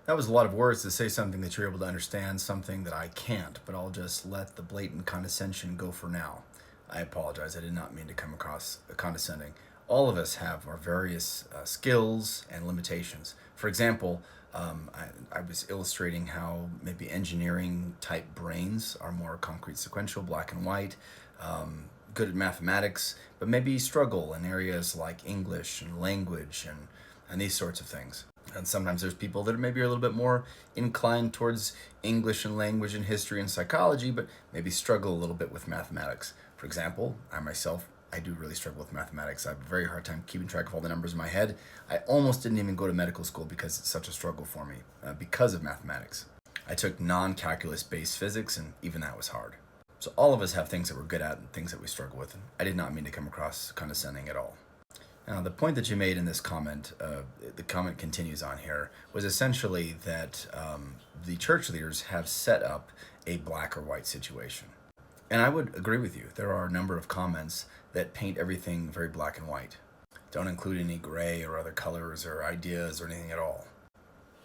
That was a lot of words to say something that you're able to understand, something that I can't, but I'll just let the blatant condescension go for now. I apologize. I did not mean to come across condescending. All of us have our various skills and limitations. For example, I was illustrating how maybe engineering type brains are more concrete, sequential, black and white, good at mathematics, but maybe struggle in areas like English and language and these sorts of things. And sometimes there's people that are maybe a little bit more inclined towards English and language and history and psychology, but maybe struggle a little bit with mathematics. For example, I myself, I do really struggle with mathematics. I have a very hard time keeping track of all the numbers in my head. I almost didn't even go to medical school because it's such a struggle for me because of mathematics. I took non-calculus based physics, and even that was hard. So all of us have things that we're good at and things that we struggle with. I did not mean to come across condescending at all. Now, the point that you made in this comment, the comment continues on here, was essentially that the church leaders have set up a black or white situation. And I would agree with you. There are a number of comments that paint everything very black and white. Don't include any gray or other colors or ideas or anything at all.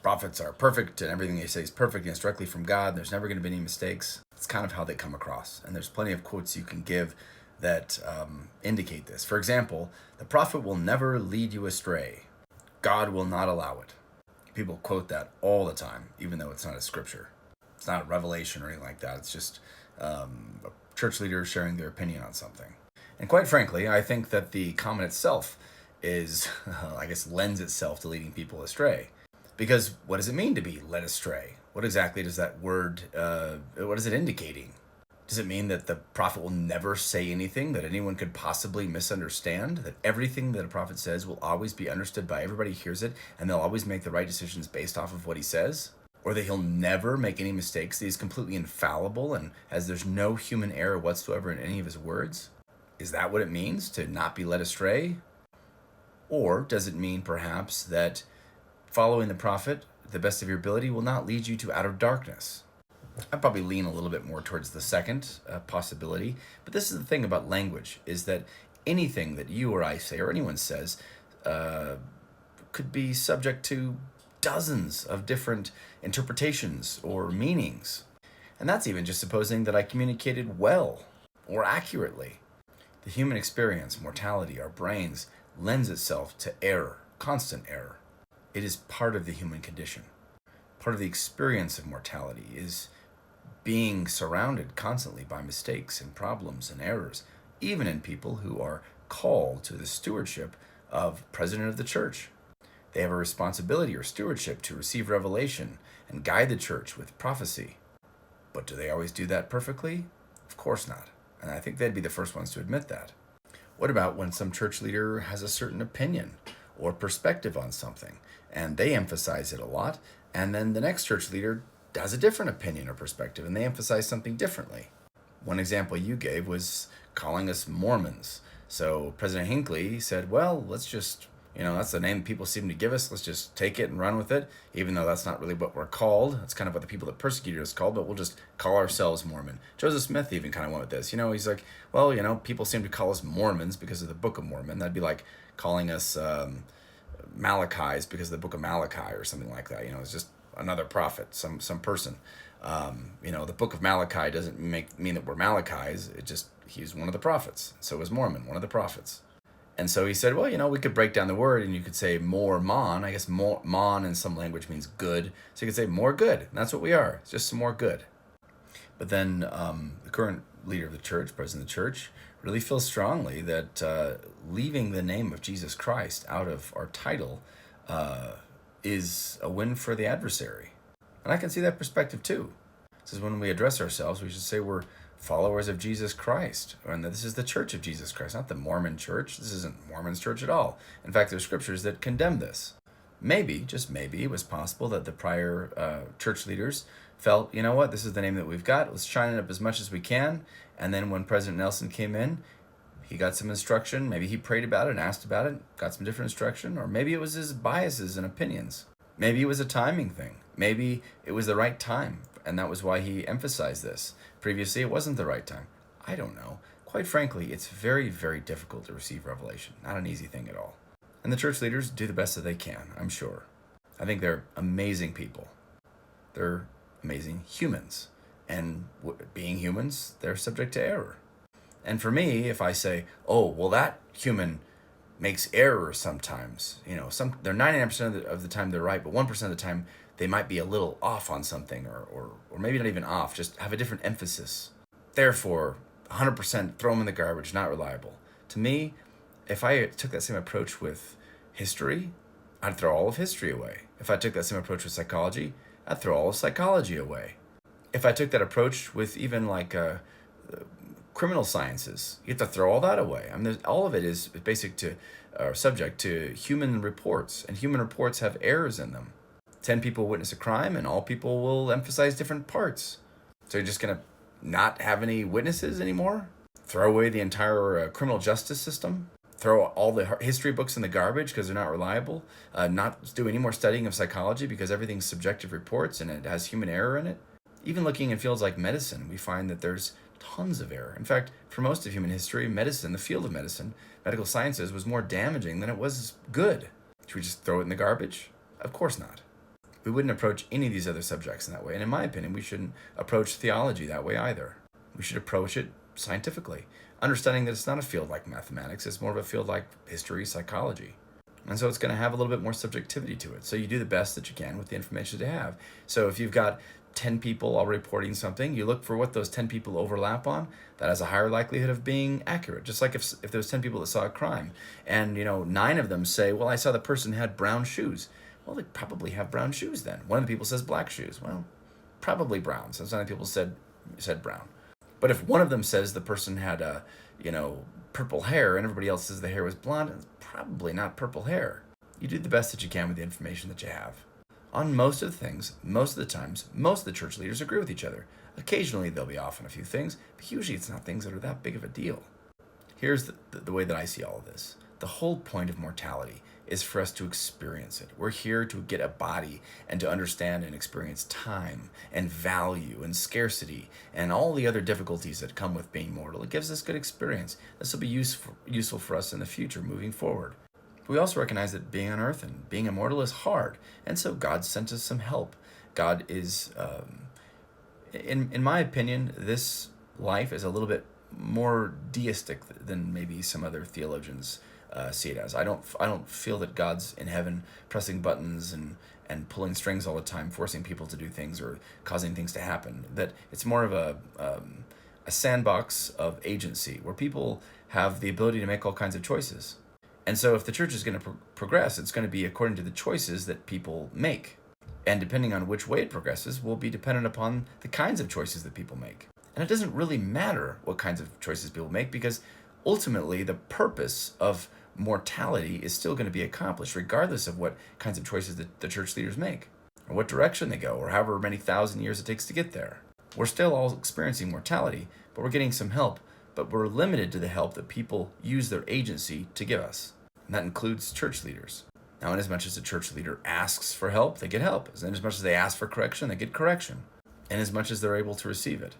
Prophets are perfect and everything they say is perfect and it's directly from God. There's never going to be any mistakes. It's kind of how they come across. And there's plenty of quotes you can give that indicate this. For example, the prophet will never lead you astray. God will not allow it. People quote that all the time, even though it's not a scripture. It's not a revelation or anything like that. It's just a church leader sharing their opinion on something. And quite frankly, I think that the comment itself is, I guess, lends itself to leading people astray. Because what does it mean to be led astray? What exactly does that word, what is it indicating? Does it mean that the prophet will never say anything that anyone could possibly misunderstand? That everything that a prophet says will always be understood by everybody who hears it, and they'll always make the right decisions based off of what he says? Or that he'll never make any mistakes, that he's completely infallible, and as there's no human error whatsoever in any of his words? Is that what it means, to not be led astray? Or does it mean perhaps that following the prophet, the best of your ability, will not lead you to outer darkness? I'd probably lean a little bit more towards the second possibility. But this is the thing about language, is that anything that you or I say or anyone says could be subject to dozens of different interpretations or meanings. And that's even just supposing that I communicated well or accurately. The human experience, mortality, our brains, lends itself to error, constant error. It is part of the human condition. Part of the experience of mortality is being surrounded constantly by mistakes and problems and errors, even in people who are called to the stewardship of president of the church. They have a responsibility or stewardship to receive revelation and guide the church with prophecy. But do they always do that perfectly? Of course not. And I think they'd be the first ones to admit that. What about when some church leader has a certain opinion or perspective on something, and they emphasize it a lot, and then the next church leader has a different opinion or perspective, and they emphasize something differently? One example you gave was calling us Mormons. So President Hinckley said, well, let's just, that's the name people seem to give us. Let's just take it and run with it, even though that's not really what we're called. That's kind of what the people that persecuted us called, but we'll just call ourselves Mormon. Joseph Smith even kind of went with this. He's like, well, people seem to call us Mormons because of the Book of Mormon. That'd be like calling us Malachi's because of the Book of Malachi or something like that. It's just another prophet, some person. The Book of Malachi doesn't mean that we're Malachi's. It just, he's one of the prophets. So is Mormon, one of the prophets. And so he said, well, we could break down the word and you could say more mon. I guess more mon in some language means good. So you could say more good. And that's what we are. It's just some more good. But then the current leader of the church, president of the church, really feels strongly that leaving the name of Jesus Christ out of our title is a win for the adversary. And I can see that perspective too. It says when we address ourselves, we should say we're followers of Jesus Christ, and that this is the church of Jesus Christ, not the Mormon church. This isn't Mormon's church at all. In fact, there's scriptures that condemn this. Maybe, just maybe, it was possible that the prior church leaders felt, this is the name that we've got. Let's shine it up as much as we can. And then when President Nelson came in, he got some instruction. Maybe he prayed about it and asked about it, got some different instruction. Or maybe it was his biases and opinions. Maybe it was a timing thing. Maybe it was the right time, and that was why he emphasized this. Previously, it wasn't the right time. I don't know. Quite frankly, it's very, very difficult to receive revelation. Not an easy thing at all. And the church leaders do the best that they can, I'm sure. I think they're amazing people. They're amazing humans. And being humans, they're subject to error. And for me, if I say, oh, well, that human makes errors sometimes, they're 99% of the time they're right, but 1% of the time they might be a little off on something, or maybe not even off, just have a different emphasis. Therefore, 100% throw them in the garbage, not reliable. To me, if I took that same approach with history, I'd throw all of history away. If I took that same approach with psychology, I'd throw all of psychology away. If I took that approach with even like criminal sciences, you have to throw all that away. I mean, all of it is basic to, or subject to human reports, and human reports have errors in them. 10 people witness a crime, and all people will emphasize different parts. So you're just gonna not have any witnesses anymore? Throw away the entire criminal justice system? Throw all the history books in the garbage because they're not reliable? Not do any more studying of psychology because everything's subjective reports and it has human error in it? Even looking in fields like medicine, we find that there's tons of error. In fact, for most of human history, medicine, the field of medicine, medical sciences, was more damaging than it was good. Should we just throw it in the garbage? Of course not. We wouldn't approach any of these other subjects in that way. And in my opinion, we shouldn't approach theology that way either. We should approach it scientifically, understanding that it's not a field like mathematics, it's more of a field like history, psychology. And so it's going to have a little bit more subjectivity to it. So you do the best that you can with the information that you have. So if you've got 10 people all reporting something, you look for what those 10 people overlap on. That has a higher likelihood of being accurate. Just like if there was 10 people that saw a crime and 9 of them say, well, I saw the person had brown shoes. Well, they probably have brown shoes then. One of the people says black shoes. Well, probably brown. So some people said brown. But if one of them says the person had purple hair and everybody else says the hair was blonde, it's probably not purple hair. You do the best that you can with the information that you have. On most of the things, most of the times, most of the church leaders agree with each other. Occasionally they'll be off on a few things, but usually it's not things that are that big of a deal. Here's the way that I see all of this. The whole point of mortality is for us to experience it. We're here to get a body and to understand and experience time and value and scarcity and all the other difficulties that come with being mortal. It gives us good experience. This will be useful for us in the future moving forward. We also recognize that being on earth and being immortal is hard, and so God sent us some help. God is, in my opinion, this life is a little bit more deistic than maybe some other theologians see it as. I don't feel that God's in heaven pressing buttons and pulling strings all the time, forcing people to do things or causing things to happen. That it's more of a sandbox of agency where people have the ability to make all kinds of choices. And so if the church is going to progress, it's going to be according to the choices that people make. And depending on which way it progresses will be dependent upon the kinds of choices that people make. And it doesn't really matter what kinds of choices people make because ultimately the purpose of mortality is still going to be accomplished regardless of what kinds of choices that the church leaders make or what direction they go or however many thousand years it takes to get there. We're still all experiencing mortality, but we're getting some help, but we're limited to the help that people use their agency to give us. And that includes church leaders. Now, inasmuch as a church leader asks for help, they get help. Inasmuch as they ask for correction, they get correction. Inasmuch as they're able to receive it.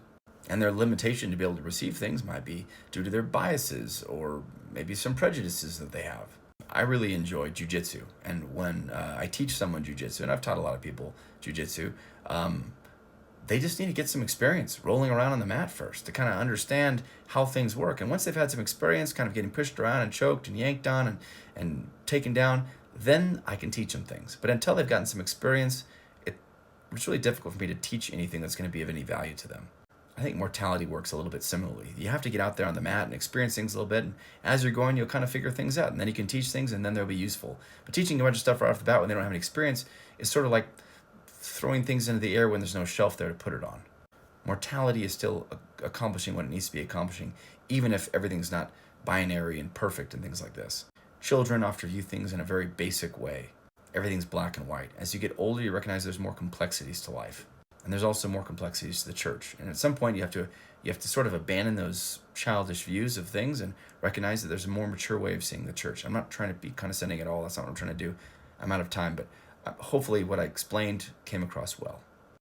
And their limitation to be able to receive things might be due to their biases or maybe some prejudices that they have. I really enjoy jujitsu. And when I teach someone jujitsu, and I've taught a lot of people jujitsu, they just need to get some experience rolling around on the mat first to kind of understand how things work. And once they've had some experience kind of getting pushed around and choked and yanked on and taken down, then I can teach them things. But until they've gotten some experience, it's really difficult for me to teach anything that's going to be of any value to them. I think mortality works a little bit similarly. You have to get out there on the mat and experience things a little bit. And as you're going, you'll kind of figure things out. And then you can teach things and then they'll be useful. But teaching a bunch of stuff right off the bat when they don't have any experience is sort of like throwing things into the air when there's no shelf there to put it on. Mortality is still accomplishing what it needs to be accomplishing, even if everything's not binary and perfect and things like this. Children often view things in a very basic way. Everything's black and white. As you get older, you recognize there's more complexities to life. And there's also more complexities to the church. And at some point, you have to sort of abandon those childish views of things and recognize that there's a more mature way of seeing the church. I'm not trying to be condescending at all. That's not what I'm trying to do. I'm out of time, but hopefully what I explained came across well.